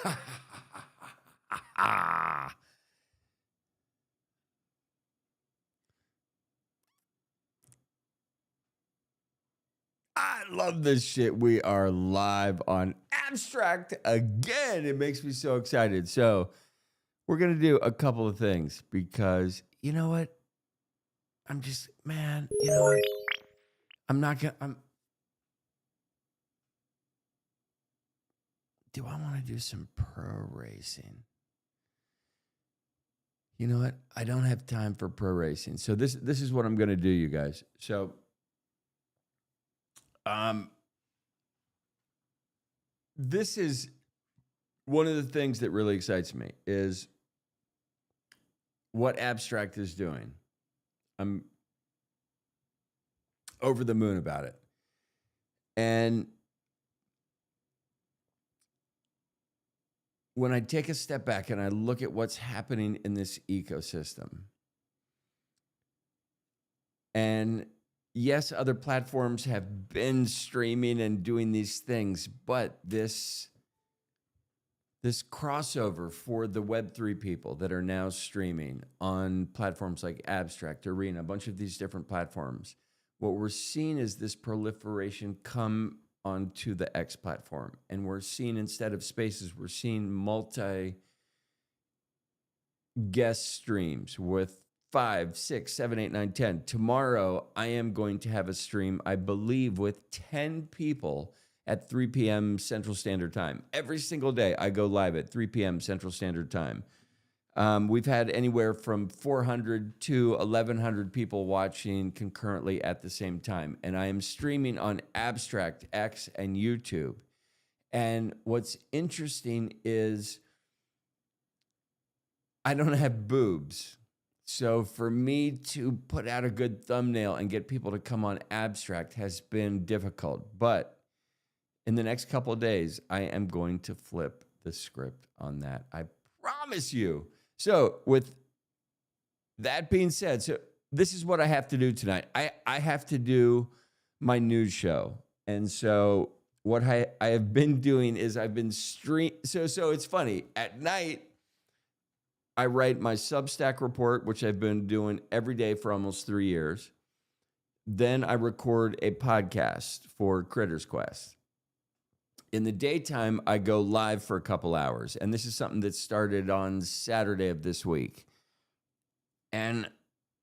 I love this shit. We are live on Abstract again. It makes me so excited. So, we're going to do a couple of things because you know what? I'm just, man, you know what? I'm not going to, do I want to do some pro racing? You know what? I don't have time for pro racing. So this is what I'm going to do, you guys. So this is one of the things that really excites me is what Abstract is doing. I'm over the moon about it. And when I take a step back and I look at what's happening in this ecosystem, and yes, other platforms have been streaming and doing these things, but this crossover for the Web3 people that are now streaming on platforms like Abstract, Arena, a bunch of these different platforms, what we're seeing is this proliferation come onto the X platform. And we're seeing, instead of spaces, we're seeing multi-guest streams with 5, 6, 7, 8, 9, 10. Tomorrow, I am going to have a stream, I believe, with 10 people at 3 p.m. Central Standard Time. Every single day, I go live at 3 p.m. Central Standard Time. We've had anywhere from 400 to 1,100 people watching concurrently at the same time. And I am streaming on Abstract, X, and YouTube. And what's interesting is I don't have boobs. So for me to put out a good thumbnail and get people to come on Abstract has been difficult. But in the next couple of days, I am going to flip the script on that. I promise you. So with that being said, so this is what I have to do tonight. I have to do my news show. And so what I have been doing is I've been So it's funny. At night, I write my Substack report, which I've been doing every day for almost 3 years. Then I record a podcast for Critters Quest. In the daytime, I go live for a couple hours. And this is something that started on Saturday of this week. And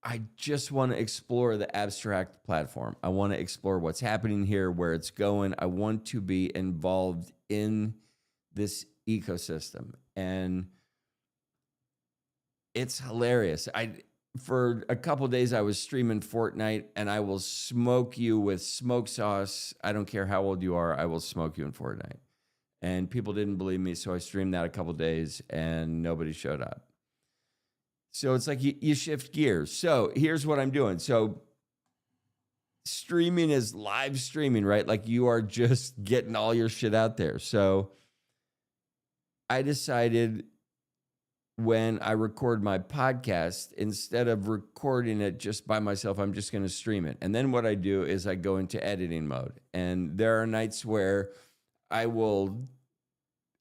I just want to explore the Abstract platform. I want to explore what's happening here, where it's going. I want to be involved in this ecosystem. And it's hilarious. For a couple of days, I was streaming Fortnite, and I will smoke you with smoke sauce. I don't care how old you are. I will smoke you in Fortnite. And people didn't believe me, so I streamed that a couple of days, and nobody showed up. So it's like you shift gears. So here's what I'm doing. So streaming is live streaming, right? Like you are just getting all your shit out there. So I decided, when I record my podcast, instead of recording it just by myself, I'm just going to stream it. And then what I do is I go into editing mode. And there are nights where I will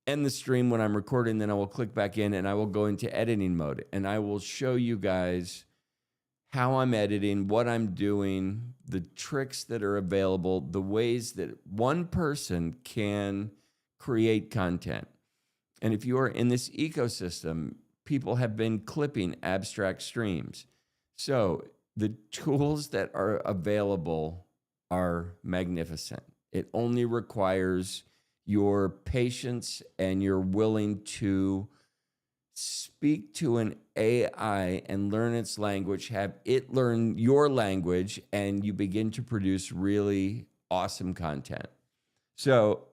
end the stream when I'm recording, then I will click back in and I will go into editing mode. And I will show you guys how I'm editing, what I'm doing, the tricks that are available, the ways that one person can create content. And if you are in this ecosystem, people have been clipping Abstract streams. So the tools that are available are magnificent. It only requires your patience and you're willing to speak to an AI and learn its language, have it learn your language, and you begin to produce really awesome content. So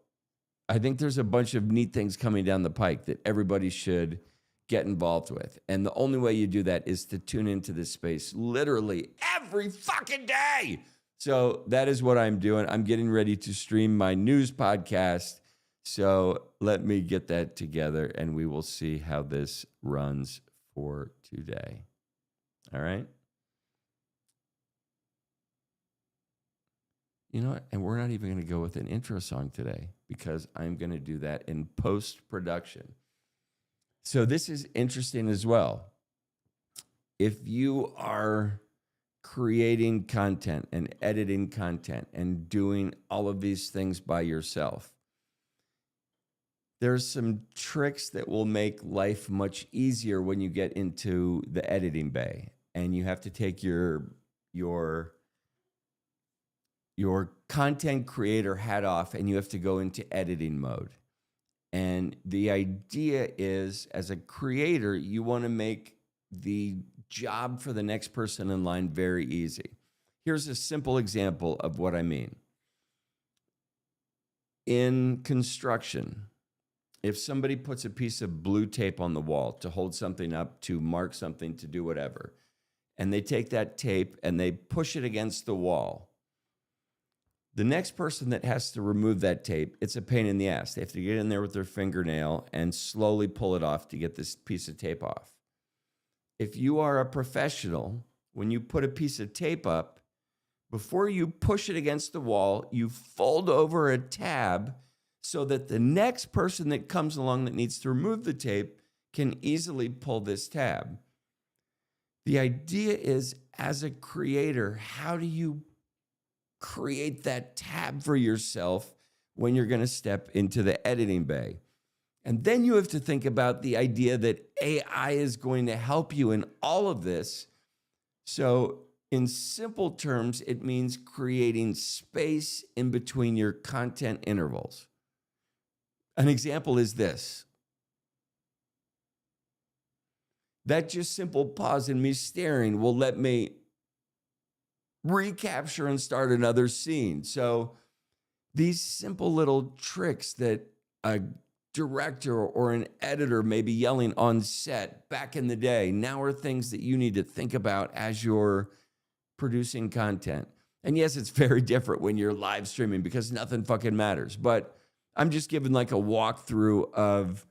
I think there's a bunch of neat things coming down the pike that everybody should get involved with. And the only way you do that is to tune into this space literally every fucking day. So that is what I'm doing. I'm getting ready to stream my news podcast. So let me get that together and we will see how this runs for today. All right. You know what? And we're not even going to go with an intro song today because I'm going to do that in post-production. So this is interesting as well. If you are creating content and editing content and doing all of these things by yourself, there's some tricks that will make life much easier when you get into the editing bay and you have to take your content creator hat off and you have to go into editing mode. And the idea is, as a creator, you want to make the job for the next person in line very easy. Here's a simple example of what I mean. In construction, if somebody puts a piece of blue tape on the wall to hold something up, to mark something, to do whatever, and they take that tape and they push it against the wall, the next person that has to remove that tape, it's a pain in the ass. They have to get in there with their fingernail and slowly pull it off to get this piece of tape off. If you are a professional, when you put a piece of tape up, before you push it against the wall, you fold over a tab so that the next person that comes along that needs to remove the tape can easily pull this tab. The idea is, as a creator, how do you create that tab for yourself when you're going to step into the editing bay? And then you have to think about the idea that AI is going to help you in all of this. So in simple terms, it means creating space in between your content intervals. An example is this. That just simple pause and me staring will let me recapture and start another scene. So these simple little tricks that a director or an editor may be yelling on set back in the day now are things that you need to think about as you're producing content. And yes, it's very different when you're live streaming because nothing fucking matters. But I'm just giving like a walkthrough of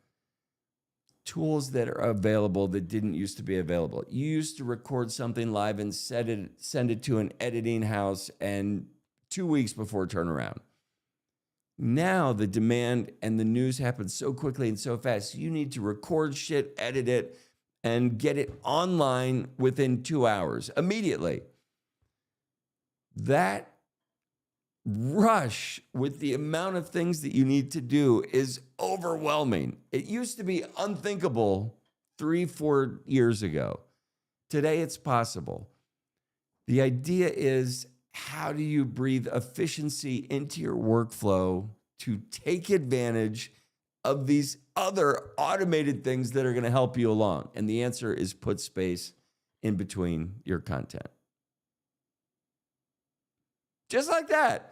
tools that are available that didn't used to be available. You used to record something live and send it to an editing house and 2 weeks before turnaround. Now the demand and the news happens so quickly and so fast. You need to record shit, edit it, and get it online within 2 hours, immediately. That rush with the amount of things that you need to do is overwhelming. It used to be unthinkable 3-4 years ago. Today it's possible. The idea is, how do you breathe efficiency into your workflow to take advantage of these other automated things that are going to help you along? And the answer is put space in between your content. Just like that.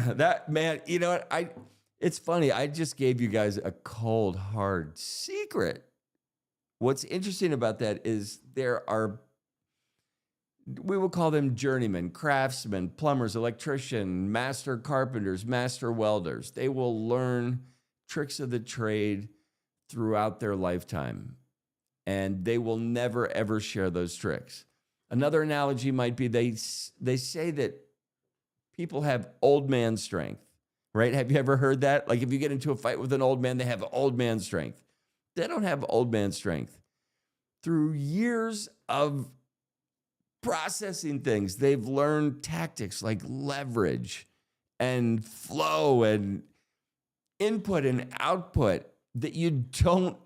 That, man, you know what? It's funny. I just gave you guys a cold, hard secret. What's interesting about that is there are, we will call them journeymen, craftsmen, plumbers, electricians, master carpenters, master welders. They will learn tricks of the trade throughout their lifetime, and they will never, ever share those tricks. Another analogy might be they say that people have old man strength, right? Have you ever heard that? Like if you get into a fight with an old man, they have old man strength. They don't have old man strength. Through years of processing things, they've learned tactics like leverage and flow and input and output that you don't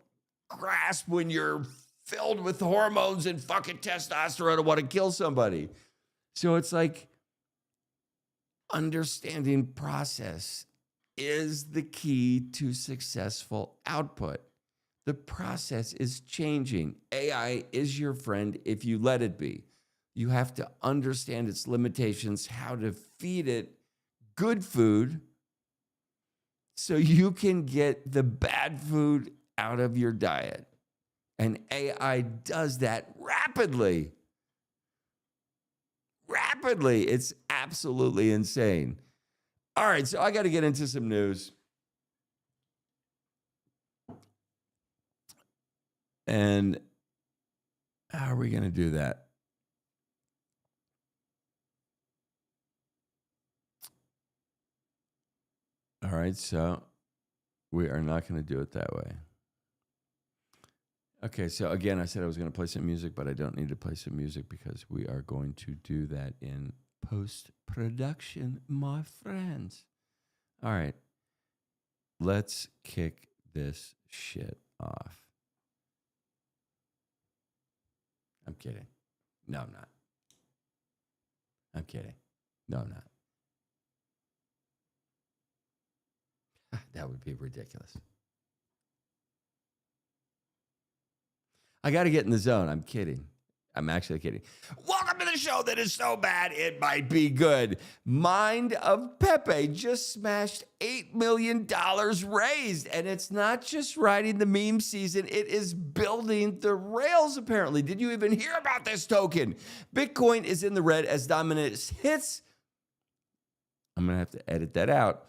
grasp when you're filled with hormones and fucking testosterone and want to kill somebody. So it's like understanding process is the key to successful output. The process is changing. AI is your friend if you let it be. You have to understand its limitations, how to feed it good food so you can get the bad food out of your diet. And AI does that rapidly. Rapidly. It's absolutely insane. All right, so I got to get into some news. And how are we going to do that? All right, so we are not going to do it that way. Okay, so again, I said I was going to play some music, but I don't need to play some music because we are going to do that in post-production, my friends. All right, let's kick this shit off. I'm kidding. No, I'm not. I'm kidding. No, I'm not. That would be ridiculous. I got to get in the zone. I'm kidding. I'm actually kidding. Welcome to the show that is so bad it might be good. Mind of Pepe just smashed $8 million raised. And it's not just riding the meme season. It is building the rails, apparently. Did you even hear about this token? Bitcoin is in the red as dominance hits. I'm going to have to edit that out.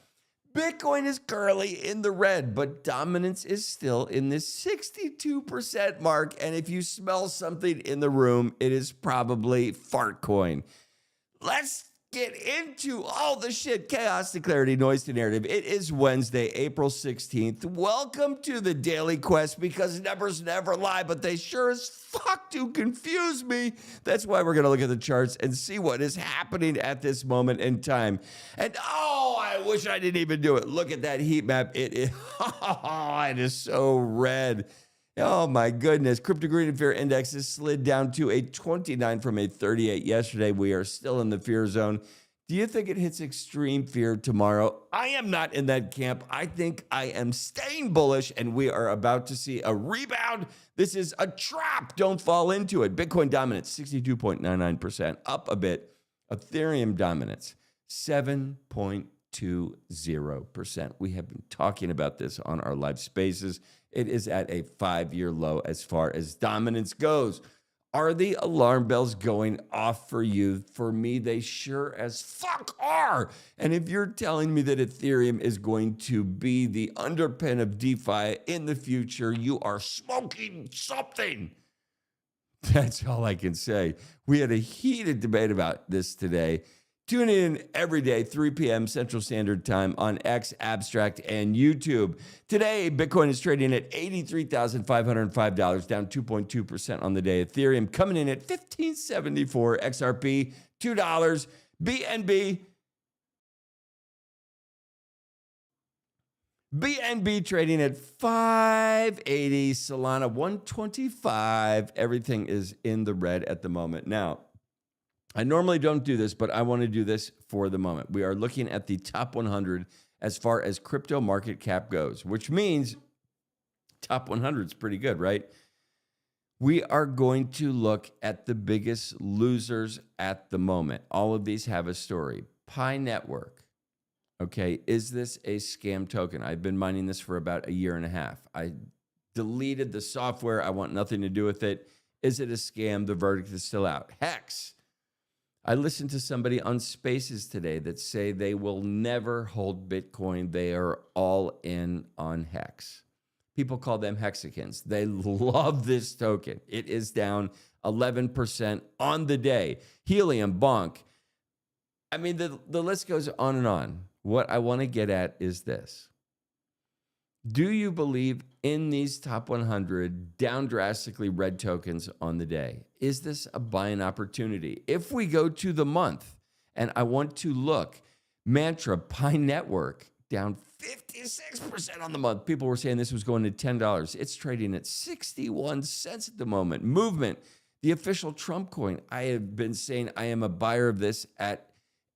Bitcoin is currently in the red, but dominance is still in this 62% mark. And if you smell something in the room, it is probably Fartcoin. Let's get into all the shit. Chaos to clarity, noise to narrative. It is Wednesday, April 16th. Welcome to the Daily Quest, because numbers never lie, but they sure as fuck do confuse me. That's why we're going to look at the charts and see what is happening at this moment in time. And oh, I wish I didn't even do it. Look at that heat map. It is, it is so red. Oh my goodness. Crypto Greed and Fear Index has slid down to a 29 from a 38 yesterday. We are still in the fear zone. Do you think it hits extreme fear tomorrow? I am not in that camp. I think I am staying bullish, and we are about to see a rebound. This is a trap. Don't fall into it. Bitcoin dominance, 62.99%, up a bit. Ethereum dominance, 7.20%. We have been talking about this on our live spaces. It is at a 5-year low as far as dominance goes. Are the alarm bells going off for you? For me, they sure as fuck are. And if you're telling me that Ethereum is going to be the underpin of DeFi in the future, you are smoking something. That's all I can say. We had a heated debate about this today. Tune in every day, 3 p.m. Central Standard Time on X, Abstract, and YouTube. Today, Bitcoin is trading at $83,505, down 2.2% on the day. Ethereum coming in at $15.74, XRP $2, BNB trading at $580, Solana $125. Everything is in the red at the moment. Now, I normally don't do this, but I want to do this for the moment. We are looking at the top 100 as far as crypto market cap goes, which means top 100 is pretty good, right? We are going to look at the biggest losers at the moment. All of these have a story. Pi Network. Okay, is this a scam token? I've been mining this for about a year and a half. I deleted the software. I want nothing to do with it. Is it a scam? The verdict is still out. Hex. I listened to somebody on Spaces today that say they will never hold Bitcoin. They are all in on Hex. People call them Hexicans. They love this token. It is down 11% on the day. Helium, Bonk. I mean, the list goes on and on. What I want to get at is this. Do you believe in these top 100 down drastically red tokens on the day? Is this a buying opportunity? If we go to the month, and I want to look, Mantra, Pi Network, down 56% on the month. People were saying this was going to $10. It's trading at 61 cents at the moment. Movement, the official Trump coin. I have been saying I am a buyer of this at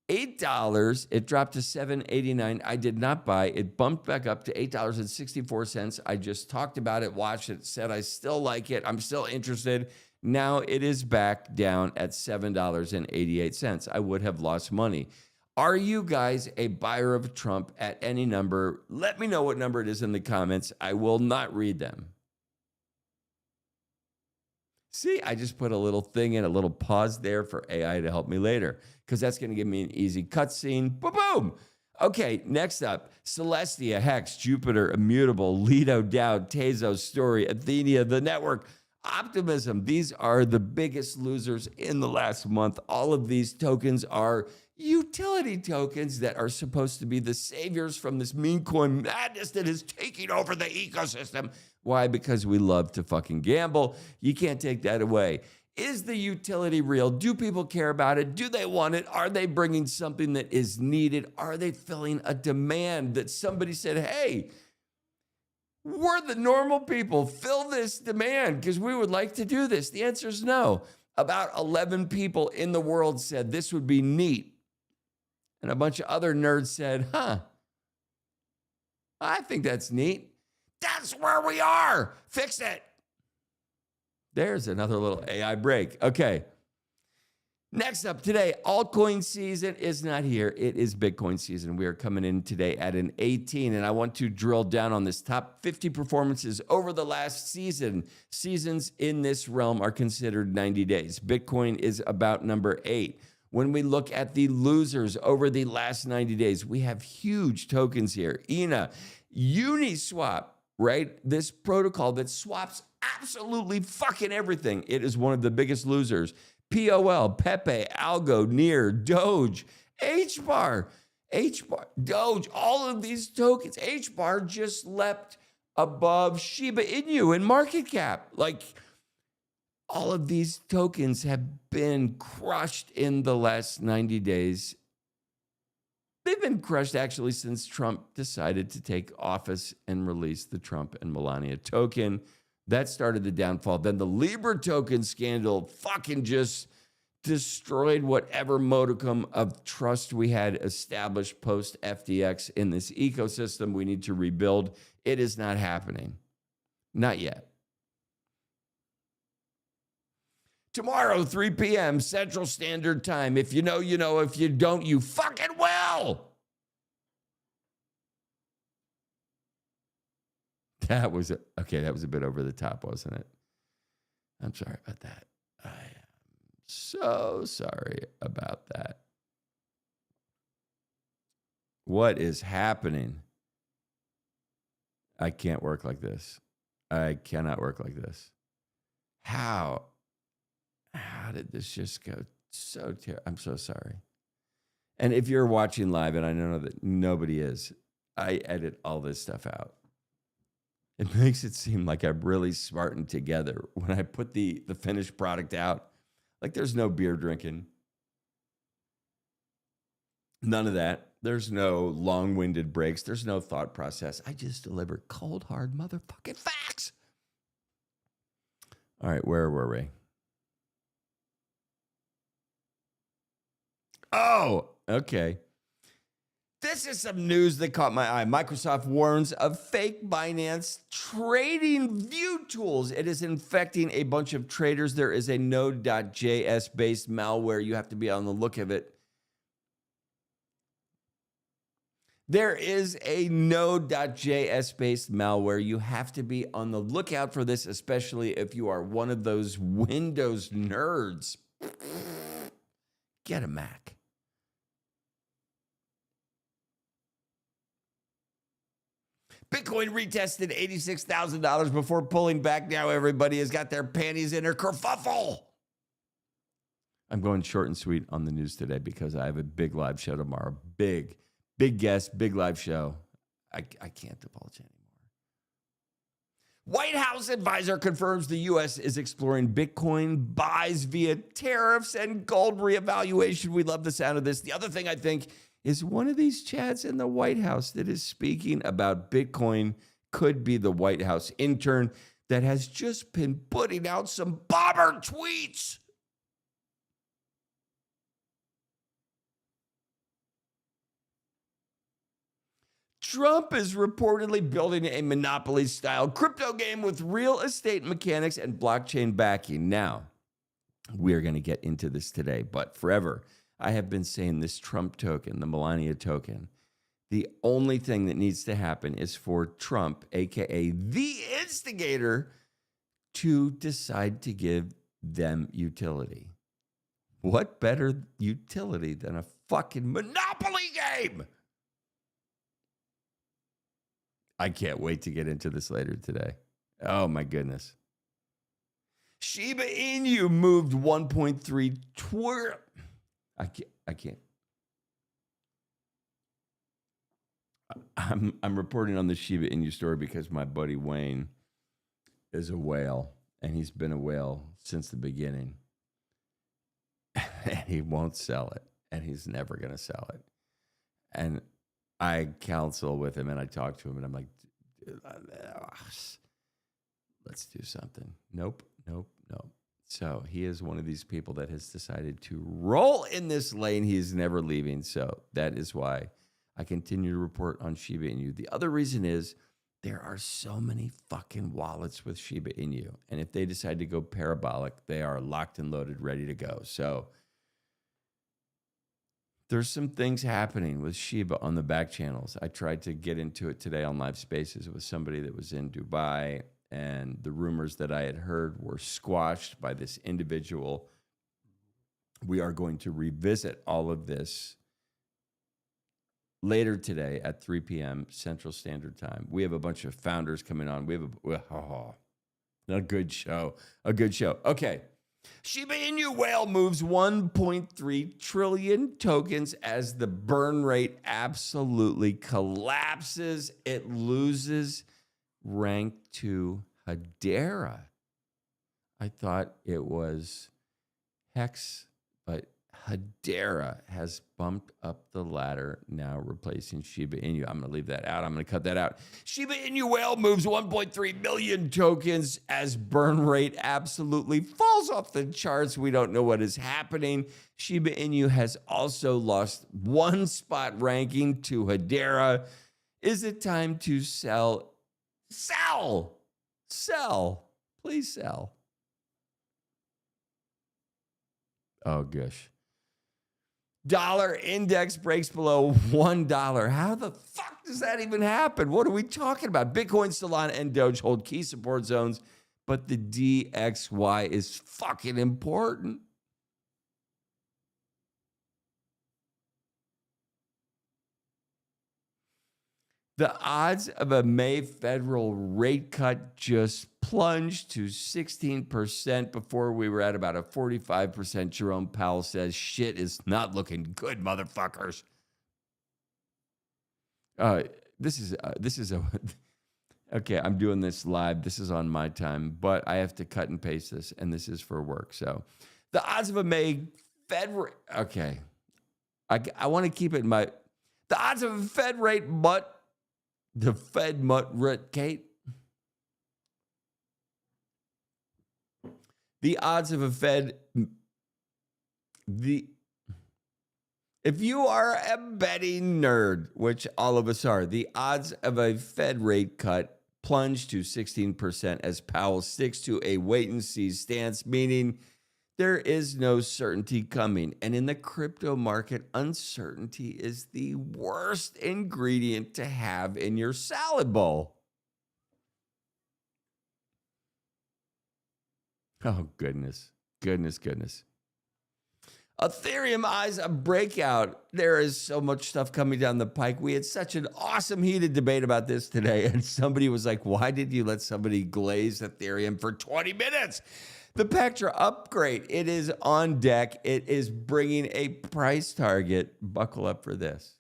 $8. It dropped to $7.89. I did not buy. It bumped back up to $8.64. I just talked about it, watched it, said I still like it. I'm still interested. Now it is back down at $7.88. I would have lost money. Are you guys a buyer of Trump at any number? Let me know what number it is in the comments. I will not read them. See, I just put a little thing in, a little pause there for AI to help me later, because that's going to give me an easy cutscene. Boom! Okay, next up, Celestia, Hex, Jupiter, Immutable, Lido, Dowd, Tezos, Story, Athenia, The Network, Optimism. These are the biggest losers in the last month. All of these tokens are utility tokens that are supposed to be the saviors from this meme coin madness that is taking over the ecosystem. Why? Because we love to fucking gamble. You can't take that away. Is the utility real? Do people care about it? Do they want it? Are they bringing something that is needed? Are they filling a demand that somebody said, hey, we're the normal people, fill this demand because we would like to do this? The answer is no. About 11 people in the world said this would be neat. And a bunch of other nerds said, I think that's neat. That's where we are. Fix it. There's another little AI break. Okay. Next up today, altcoin season is not here. It is Bitcoin season. We are coming in today at an 18, and I want to drill down on this top 50 performances over the last season. Seasons in this realm are considered 90 days. Bitcoin is about number 8. When we look at the losers over the last 90 days, we have huge tokens here. ENA, Uniswap, right? This protocol that swaps absolutely fucking everything. It is one of the biggest losers. POL, Pepe, Algo, Near, Doge, HBAR, Doge, all of these tokens. HBAR just leapt above Shiba Inu in market cap. Like, all of these tokens have been crushed in the last 90 days. They've been crushed actually since Trump decided to take office and release the Trump and Melania token. That started the downfall. Then the Libra token scandal fucking just destroyed whatever modicum of trust we had established post FTX in this ecosystem. We need to rebuild. It is not happening. Not yet. Tomorrow, 3 p.m. Central Standard Time. If you know, you know. If you don't, you fucking will. That was a bit over the top, wasn't it? I'm sorry about that. I am so sorry about that. What is happening? I can't work like this. I cannot work like this. How did this just go so terrible? I'm so sorry. And if you're watching live, and I know that nobody is, I edit all this stuff out. It makes it seem like I'm really smart and together when I put the finished product out. Like, there's no beer drinking. None of that. There's no long-winded breaks. There's no thought process. I just deliver cold, hard motherfucking facts. All right, where were we? Oh, okay. This is some news that caught my eye. Microsoft warns of fake Binance trading view tools. It is infecting a bunch of traders. There is a Node.js based malware. You have to be on the look of it. There is a Node.js based malware. You have to be on the lookout for this, especially if you are one of those Windows nerds. Get a Mac. Bitcoin retested $86,000 before pulling back. Now everybody has got their panties in a kerfuffle. I'm going short and sweet on the news today because I have a big live show tomorrow. Big guest, big live show. I can't divulge anymore. White House advisor confirms the U.S. is exploring Bitcoin buys via tariffs and gold reevaluation. We love the sound of this. The other thing I think is one of these chats in the White House that is speaking about Bitcoin could be the White House intern that has just been putting out some bomber tweets. Trump is reportedly building a Monopoly-style crypto game with real estate mechanics and blockchain backing. Now, we're going to get into this today, but forever, I have been saying this Trump token, the Melania token, the only thing that needs to happen is for Trump, a.k.a. the instigator, to decide to give them utility. What better utility than a fucking Monopoly game? I can't wait to get into this later today. Oh, my goodness. Shiba Inu moved 1.3 I can't. I'm reporting on the Shiba Inu story because my buddy Wayne is a whale, and he's been a whale since the beginning. And he won't sell it, and he's never going to sell it. And I counsel with him, and I talk to him, and I'm like, let's do something. Nope. So he is one of these people that has decided to roll in this lane. He is never leaving. So that is why I continue to report on Shiba Inu. The other reason is there are so many fucking wallets with Shiba Inu. And if they decide to go parabolic, they are locked and loaded, ready to go. So there's some things happening with Shiba on the back channels. I tried to get into it today on Live Spaces with somebody that was in Dubai, and the rumors that I had heard were squashed by this individual. We are going to revisit all of this later today at 3 p.m. Central Standard Time. We have a bunch of founders coming on. We have a good show. A good show. Okay. Shiba Inu whale moves 1.3 trillion tokens as the burn rate absolutely collapses. It loses rank to Hedera. I thought it was Hex, but Hedera has bumped up the ladder, now replacing Shiba Inu. I'm going to leave that out. I'm going to cut that out. Shiba Inu whale moves 1.3 million tokens as burn rate absolutely falls off the charts. We don't know what is happening. Shiba Inu has also lost one spot ranking to Hedera. Is it time to sell? Sell! Please sell. Oh, gosh. Dollar index breaks below $1. How the fuck does that even happen? What are we talking about? Bitcoin, Solana, and Doge hold key support zones, but the DXY is fucking important. The odds of a May federal rate cut just plunged to 16% before we were at about a 45%. Jerome Powell says shit is not looking good, motherfuckers. This is okay. I'm doing this live. This is on my time, but I have to cut and paste this, and this is for work. So the odds of a May Fed rate. Okay, I want to keep it in my. The odds of a Fed rate, but. The Fed rate, Kate. The odds of a Fed. If you are a betting nerd, which all of us are, the odds of a Fed rate cut plunge to 16% as Powell sticks to a wait-and-see stance, meaning there is no certainty coming. And in the crypto market, uncertainty is the worst ingredient to have in your salad bowl. Oh, goodness. Ethereum eyes a breakout. There is so much stuff coming down the pike. We had such an awesome heated debate about this today, and somebody was like, why did you let somebody glaze Ethereum for 20 minutes? The Pectra upgrade, it is on deck. It is bringing a price target. Buckle up for this.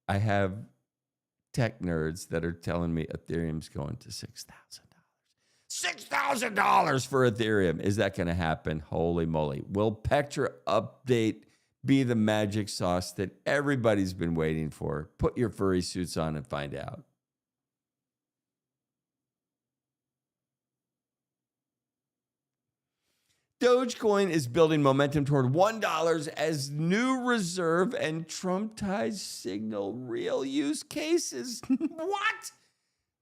I have tech nerds that are telling me Ethereum's going to $6,000. $6,000 for Ethereum. Is that going to happen? Holy moly. Will Pectra update be the magic sauce that everybody's been waiting for? Put your furry suits on and find out. Dogecoin is building momentum toward $1 as new reserve and Trump ties signal real use cases. What?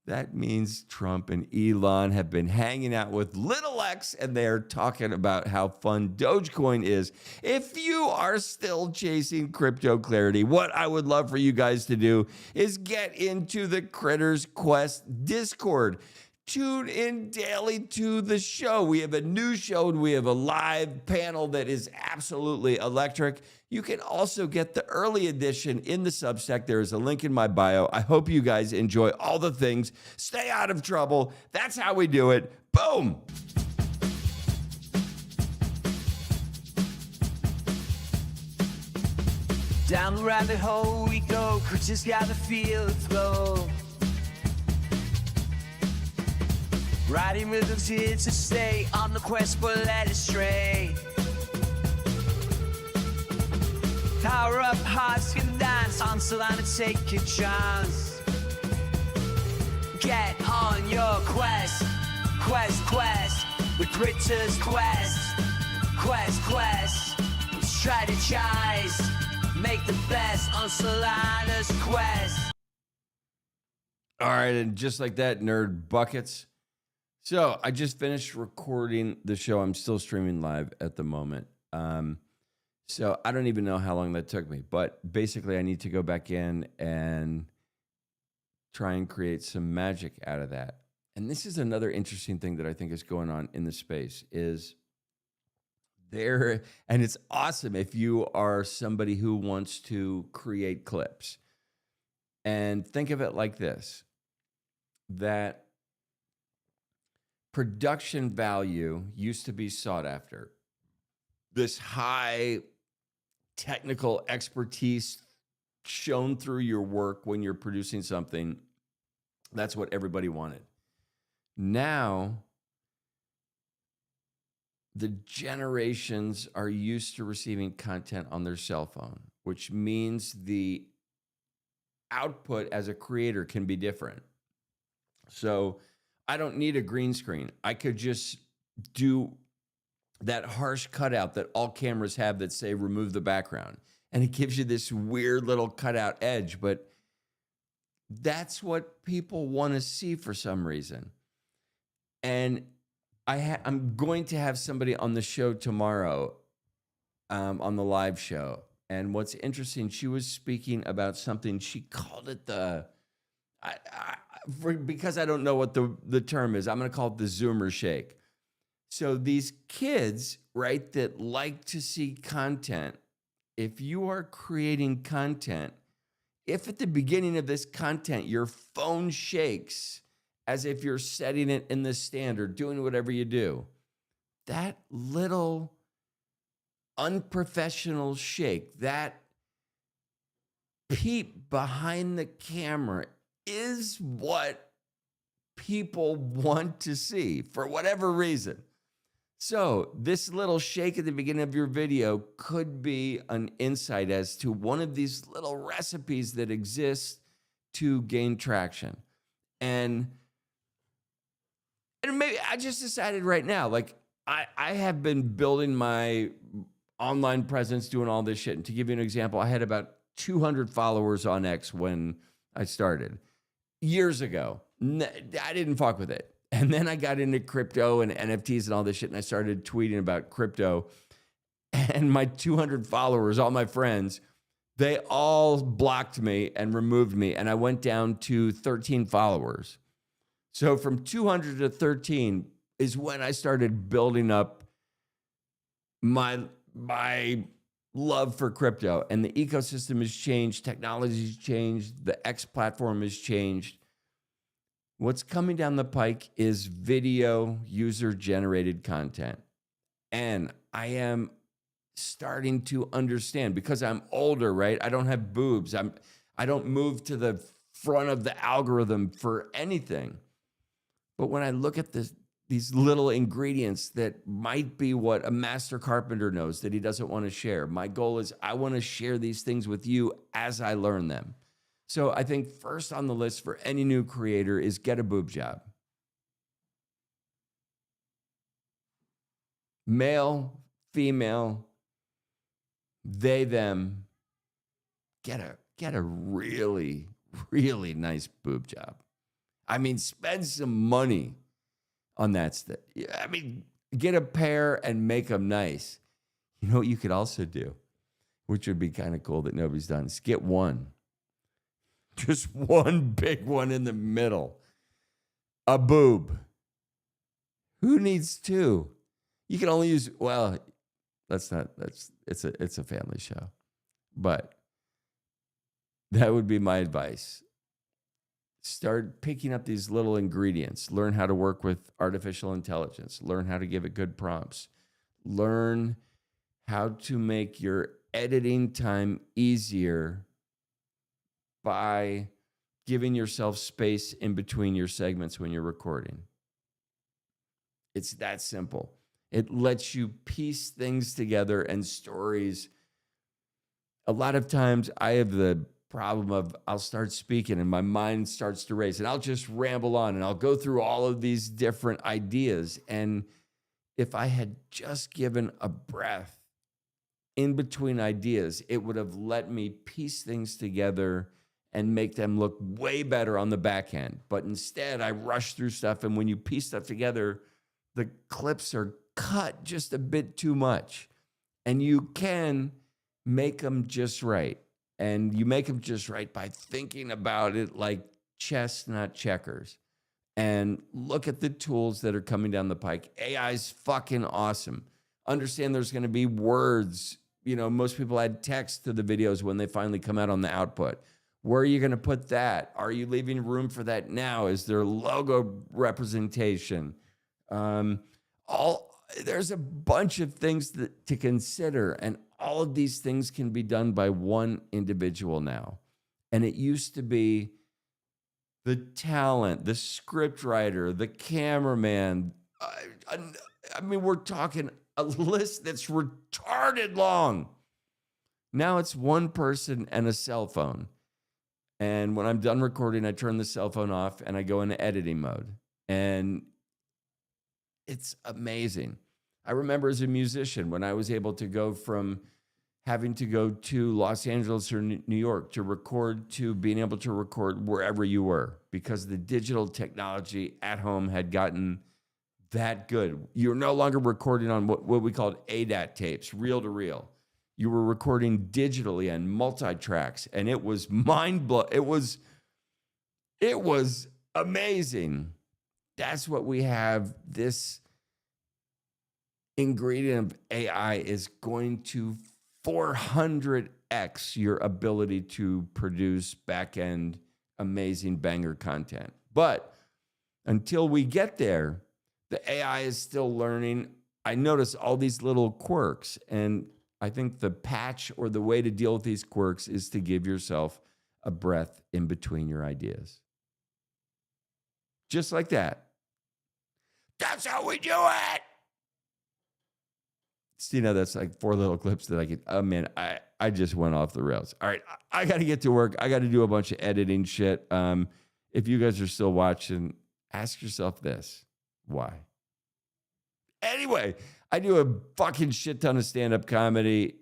That means Trump and Elon have been hanging out with Little X, and they're talking about how fun Dogecoin is. If you are still chasing crypto clarity, what I would love for you guys to do is get into the Critters Quest Discord. Tune in daily to the show. We have a new show and we have a live panel that is absolutely electric. You can also get the early edition in the Substack. There is a link in my bio. I hope you guys enjoy all the things. Stay out of trouble. That's how we do it. Boom. Down the rabbit hole we go, creatures gotta feel the flow. Riding rhythms here to stay, on the quest for let it stray. Power up, hearts can dance, on Solana take a chance. Get on your quest, quest, with Richard's quest, quest, strategize, make the best on Solana's quest. All right, and just like that, nerd buckets. So I just finished recording the show. I'm still streaming live at the moment. So I don't even know how long that took me, but basically I need to go back in and try and create some magic out of that. And this is another interesting thing that I think is going on in the space is there, and it's awesome if you are somebody who wants to create clips. And think of it like this, that production value used to be sought after. This high technical expertise shown through your work when you're producing something, that's what everybody wanted. Now, the generations are used to receiving content on their cell phone, which means the output as a creator can be different. So I don't need a green screen. I could just do that harsh cutout that all cameras have that say remove the background. And it gives you this weird little cutout edge, but that's what people want to see for some reason. And I'm going to have somebody on the show tomorrow, on the live show. And what's interesting, she was speaking about something, she called it because I don't know what the term is, I'm going to call it the Zoomer shake. So these kids, right, that like to see content, if you are creating content, if at the beginning of this content your phone shakes as if you're setting it in the stand or doing whatever you do, that little unprofessional shake, that peep behind the camera is what people want to see for whatever reason. So this little shake at the beginning of your video could be an insight as to one of these little recipes that exist to gain traction. And maybe I just decided right now, like I have been building my online presence, doing all this shit. And to give you an example, I had about 200 followers on X when I started years ago. I didn't fuck with it. And then I got into crypto and NFTs and all this shit, and I started tweeting about crypto. And my 200 followers, all my friends, they all blocked me and removed me, and I went down to 13 followers. So from 200 to 13 is when I started building up my love for crypto. And the ecosystem has changed, technology's changed, the X platform has changed. What's coming down the pike is video user-generated content. And I am starting to understand, because I'm older, right? I don't have boobs. I don't move to the front of the algorithm for anything. But when I look at these little ingredients that might be what a master carpenter knows that he doesn't want to share, my goal is I want to share these things with you as I learn them. So I think first on the list for any new creator is get a boob job. Male, female, they, them, get a really, really nice boob job. I mean, spend some money on that stuff. I mean, get a pair and make them nice. You know what you could also do, which would be kind of cool that nobody's done, is get one. Just one big one in the middle. A boob. Who needs two? You can only use, well, it's a family show. But that would be my advice. Start picking up these little ingredients. Learn how to work with artificial intelligence. Learn how to give it good prompts. Learn how to make your editing time easier by giving yourself space in between your segments when you're recording. It's that simple. It lets you piece things together and stories. A lot of times I have the problem of I'll start speaking and my mind starts to race and I'll just ramble on and I'll go through all of these different ideas. And if I had just given a breath in between ideas, it would have let me piece things together and make them look way better on the back end. But instead, I rush through stuff. And when you piece stuff together, the clips are cut just a bit too much. And you can make them just right. And you make them just right by thinking about it like chess, not checkers. And look at the tools that are coming down the pike. AI is fucking awesome. Understand there's going to be words. You know, most people add text to the videos when they finally come out on the output. Where are you going to put that? Are you leaving room for that now? Is there logo representation? There's a bunch of things to consider, and all of these things can be done by one individual now. And it used to be the talent, the script writer, the cameraman. I mean, we're talking a list that's retarded long. Now it's one person and a cell phone. And when I'm done recording, I turn the cell phone off and I go into editing mode. And it's amazing. I remember as a musician when I was able to go from having to go to Los Angeles or New York to record to being able to record wherever you were because the digital technology at home had gotten that good. You're no longer recording on what we called ADAT tapes, reel to reel. You were recording digitally and multi-tracks, and it was mind-blowing. It was amazing. That's what we have. This ingredient of AI is going to 400x your ability to produce back-end amazing banger content. But until we get there, the AI is still learning. I notice all these little quirks, and I think the patch or the way to deal with these quirks is to give yourself a breath in between your ideas. Just like that. That's how we do it. So, you know, that's like 4 little clips that I could, oh man, I just went off the rails. All right, I got to get to work. I got to do a bunch of editing shit. If you guys are still watching, ask yourself this. Why? Anyway, I do a fucking shit ton of stand-up comedy.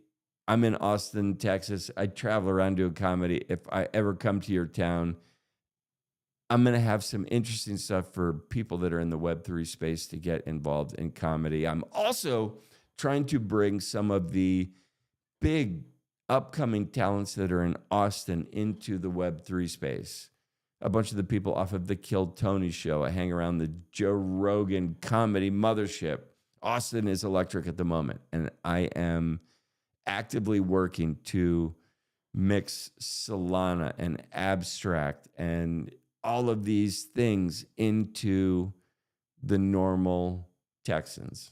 I'm in Austin, Texas. I travel around doing comedy. If I ever come to your town, I'm going to have some interesting stuff for people that are in the Web3 space to get involved in comedy. I'm also trying to bring some of the big upcoming talents that are in Austin into the Web3 space. A bunch of the people off of the Kill Tony show. I hang around the Joe Rogan comedy mothership. Austin is electric at the moment, and I am actively working to mix Solana and Abstract and all of these things into the normal Texans.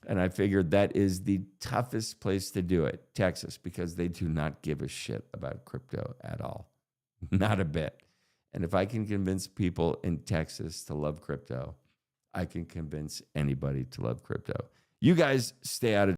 And I figured that is the toughest place to do it, Texas, because they do not give a shit about crypto at all. Not a bit. And if I can convince people in Texas to love crypto, I can convince anybody to love crypto. You guys stay out of